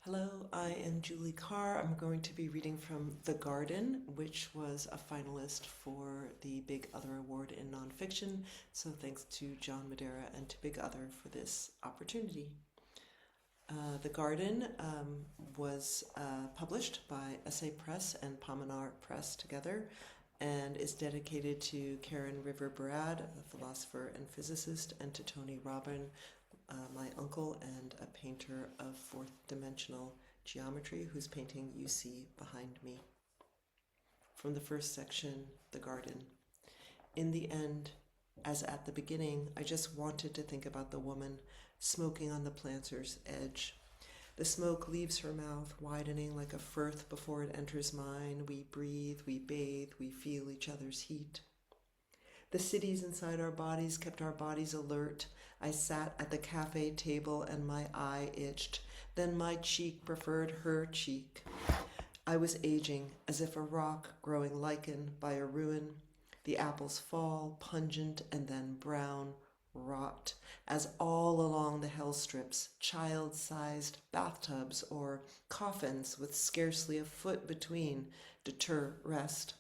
Hello, I am Julie Carr. I'm going to be reading from The Garden, which was a finalist for the Big Other Award in Nonfiction. So thanks to John Madera and to Big Other for this opportunity. The Garden was published by Essay Press and Pamenar Press together and is dedicated to Karen River Barad, a philosopher and physicist, and to Tony Robin, my uncle and a painter of fourth dimensional geometry whose painting you see behind me. From the first section, The Garden. In the end, as at the beginning, I just wanted to think about the woman smoking on the planter's edge. The smoke leaves her mouth, widening like a firth before it enters mine. We breathe, we bathe, we feel each other's heat. The cities inside our bodies kept our bodies alert. I sat at the cafe table and my eye itched. Then my cheek preferred her cheek. I was aging, as if a rock growing lichen by a ruin. The apples fall, pungent and then brown, rot, as all along the hell strips, child-sized bathtubs or coffins with scarcely a foot between deter rest.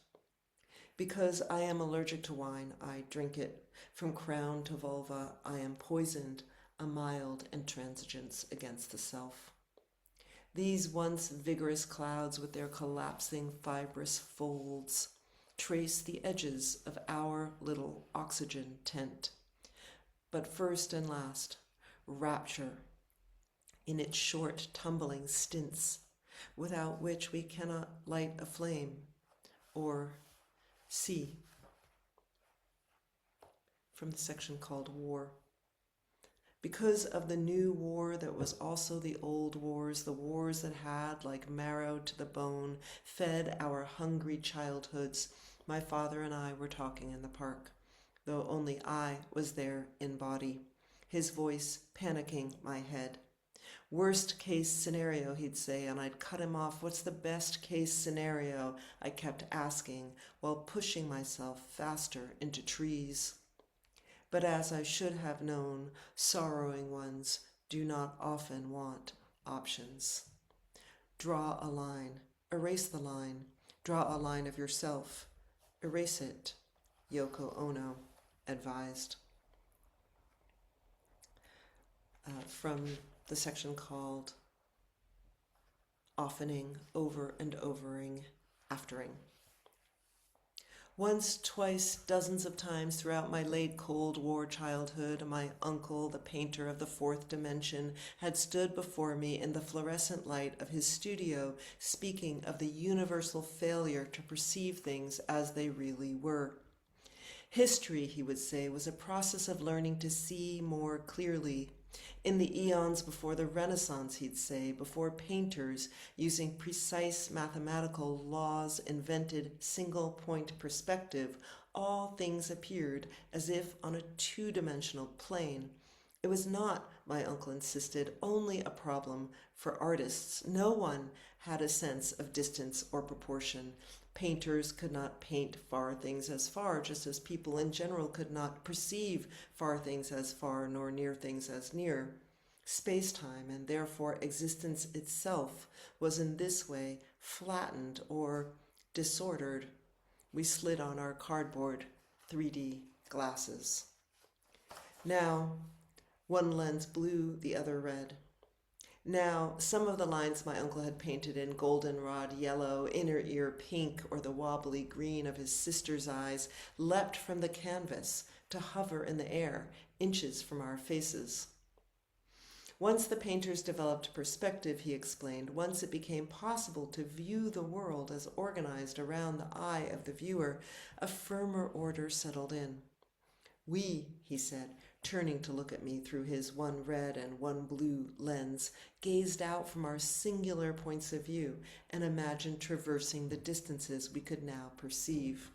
Because I am allergic to wine, I drink it. From crown to vulva, I am poisoned, a mild intransigence against the self. These once vigorous clouds with their collapsing fibrous folds trace the edges of our little oxygen tent. But first and last, rapture in its short tumbling stints, without which we cannot light a flame or see. From the section called War. Because of the new war that was also the old wars, the wars that had, like marrow to the bone, fed our hungry childhoods, my father and I were talking in the park, though only I was there in body, his voice panicking my head. Worst case scenario, he'd say, and I'd cut him off. What's the best case scenario? I kept asking while pushing myself faster into trees. But as I should have known, sorrowing ones do not often want options. Draw a line. Erase the line. Draw a line of yourself. Erase it, Yoko Ono advised. From the section called Oftening, Over and Overing, Aftering. Once, twice, dozens of times throughout my late Cold War childhood, my uncle, the painter of the fourth dimension, had stood before me in the fluorescent light of his studio, speaking of the universal failure to perceive things as they really were. History, he would say, was a process of learning to see more clearly. In the eons before the Renaissance, he'd say, before painters, using precise mathematical laws, invented single-point perspective, all things appeared as if on a two-dimensional plane. It was not, my uncle insisted, only a problem for artists. No one had a sense of distance or proportion. Painters could not paint far things as far, just as people in general could not perceive far things as far nor near things as near. Space-time, and therefore existence itself, was in this way flattened or disordered. We slid on our cardboard 3D glasses. Now, one lens blue, the other red. Now, some of the lines my uncle had painted in goldenrod yellow, inner ear pink, or the wobbly green of his sister's eyes, leapt from the canvas to hover in the air, inches from our faces. Once the painters developed perspective, he explained, once it became possible to view the world as organized around the eye of the viewer, a firmer order settled in. We, he said, turning to look at me through his one red and one blue lens, gazed out from our singular points of view and imagined traversing the distances we could now perceive.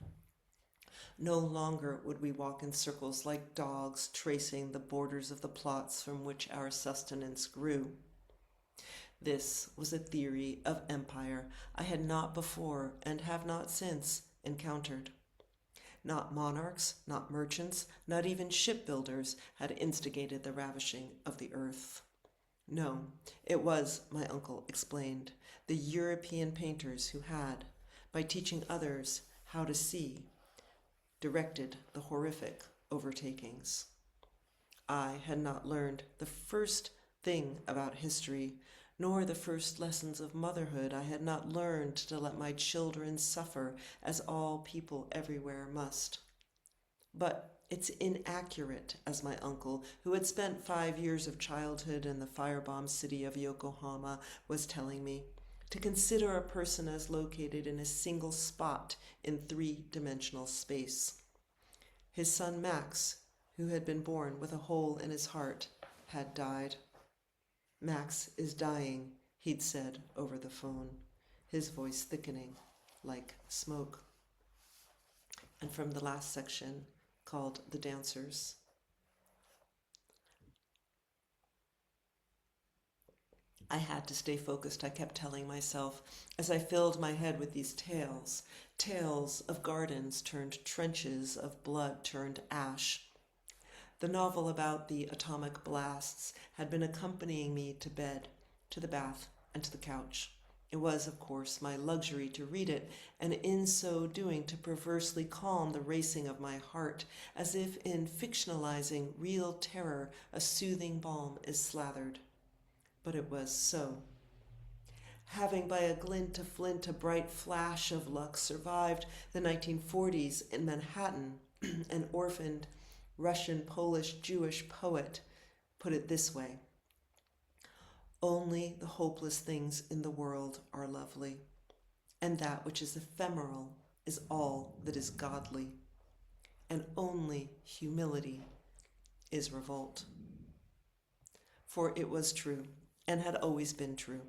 No longer would we walk in circles like dogs tracing the borders of the plots from which our sustenance grew. This was a theory of empire I had not before and have not since encountered. Not monarchs, not merchants, not even shipbuilders had instigated the ravishing of the earth. No, it was, my uncle explained, the European painters who had, by teaching others how to see, directed the horrific overtakings. I had not learned the first thing about history, nor the first lessons of motherhood. I had not learned to let my children suffer as all people everywhere must. But it's inaccurate, as my uncle, who had spent 5 years of childhood in the firebombed city of Yokohama, was telling me, to consider a person as located in a single spot in three-dimensional space. His son Max, who had been born with a hole in his heart, had died. Max is dying, he'd said over the phone, his voice thickening like smoke. And from the last section, called The Dancers. I had to stay focused, I kept telling myself, as I filled my head with these tales, tales of gardens turned trenches, of blood turned ash. The novel about the atomic blasts had been accompanying me to bed, to the bath, and to the couch. It was, of course, my luxury to read it, and in so doing to perversely calm the racing of my heart, as if in fictionalizing real terror a soothing balm is slathered. But it was so. Having by a glint of flint a bright flash of luck survived the 1940s in Manhattan, an orphaned Russian, Polish, Jewish poet put it this way: only the hopeless things in the world are lovely, and that which is ephemeral is all that is godly, and only humility is revolt. For it was true, and had always been true.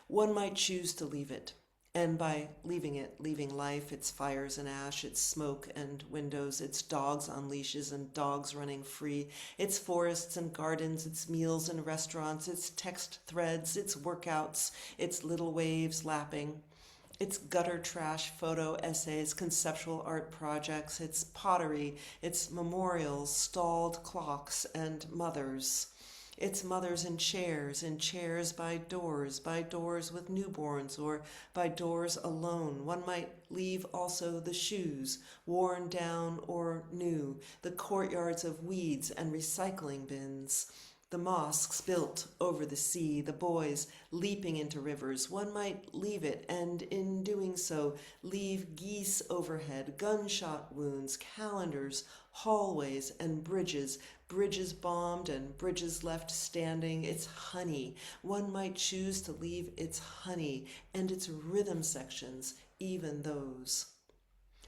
One might choose to leave it, and by leaving it, leaving life, its fires and ash, its smoke and windows, its dogs on leashes and dogs running free, its forests and gardens, its meals and restaurants, its text threads, its workouts, its little waves lapping, its gutter trash photo essays, conceptual art projects, its pottery, its memorials, stalled clocks, and mothers. Its mothers in chairs by doors with newborns, or by doors alone. One might leave also the shoes, worn down or new, the courtyards of weeds and recycling bins, the mosques built over the sea, the boys leaping into rivers. One might leave it, and in doing so, leave geese overhead, gunshot wounds, calendars, hallways, and bridges bombed and bridges left standing, its honey. One might choose to leave its honey and its rhythm sections, even those.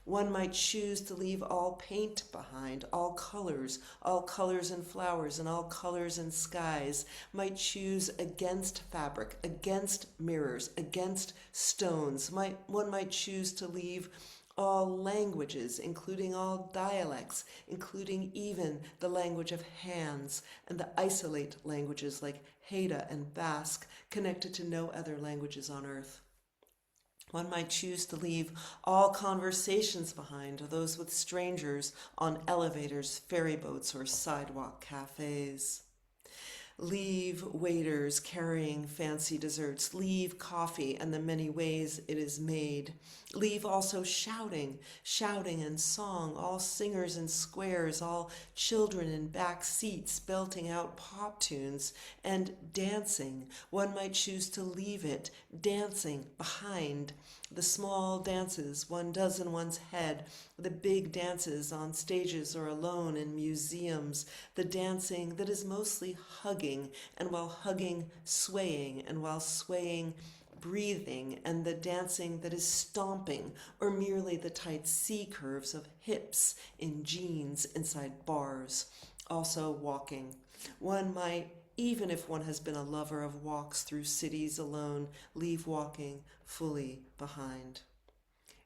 One might choose to leave all paint behind, all colors in flowers and all colors in skies, might choose against fabric, against mirrors, against stones. One might choose to leave all languages, including all dialects, including even the language of hands, and the isolate languages like Haida and Basque, connected to no other languages on earth. One might choose to leave all conversations behind, those with strangers on elevators, ferry boats, or sidewalk cafes. Leave waiters carrying fancy desserts. Leave coffee and the many ways it is made. Leave also shouting and song, all singers in squares, all children in back seats belting out pop tunes, and dancing. One might choose to leave it, dancing behind. The small dances one does in one's head, the big dances on stages or alone in museums, the dancing that is mostly hugging, and while hugging, swaying, and while swaying, breathing, and the dancing that is stomping, or merely the tight C curves of hips in jeans inside bars, also walking. One might, even if one has been a lover of walks through cities alone, leave walking fully behind.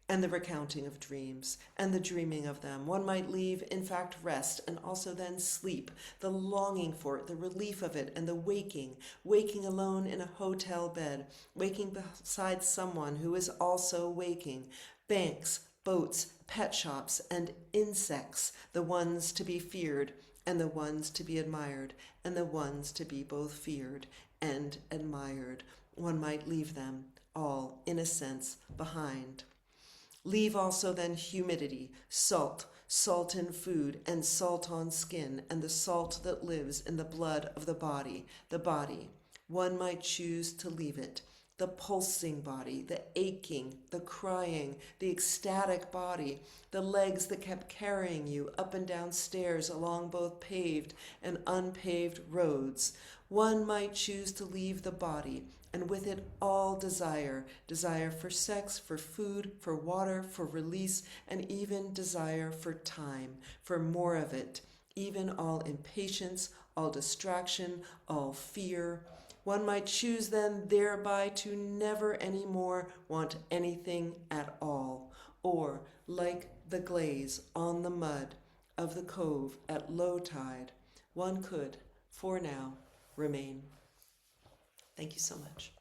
And the recounting of dreams, and the dreaming of them. One might leave, in fact, rest, and also then sleep, the longing for it, the relief of it, and the waking alone in a hotel bed, waking beside someone who is also waking, banks, boats, pet shops, and insects, the ones to be feared, and the ones to be admired, and the ones to be both feared and admired. One might leave them all, in a sense, behind. Leave also then humidity, salt, salt in food, and salt on skin, and the salt that lives in the blood of the body. One might choose to leave it. The pulsing body, the aching, the crying, the ecstatic body, the legs that kept carrying you up and down stairs along both paved and unpaved roads. One might choose to leave the body, and with it all desire for sex, for food, for water, for release, and even desire for time, for more of it, even all impatience, all distraction, all fear. One might choose then thereby to never any more want anything at all, or, like the glaze on the mud of the cove at low tide, one could, for now, remain. Thank you so much.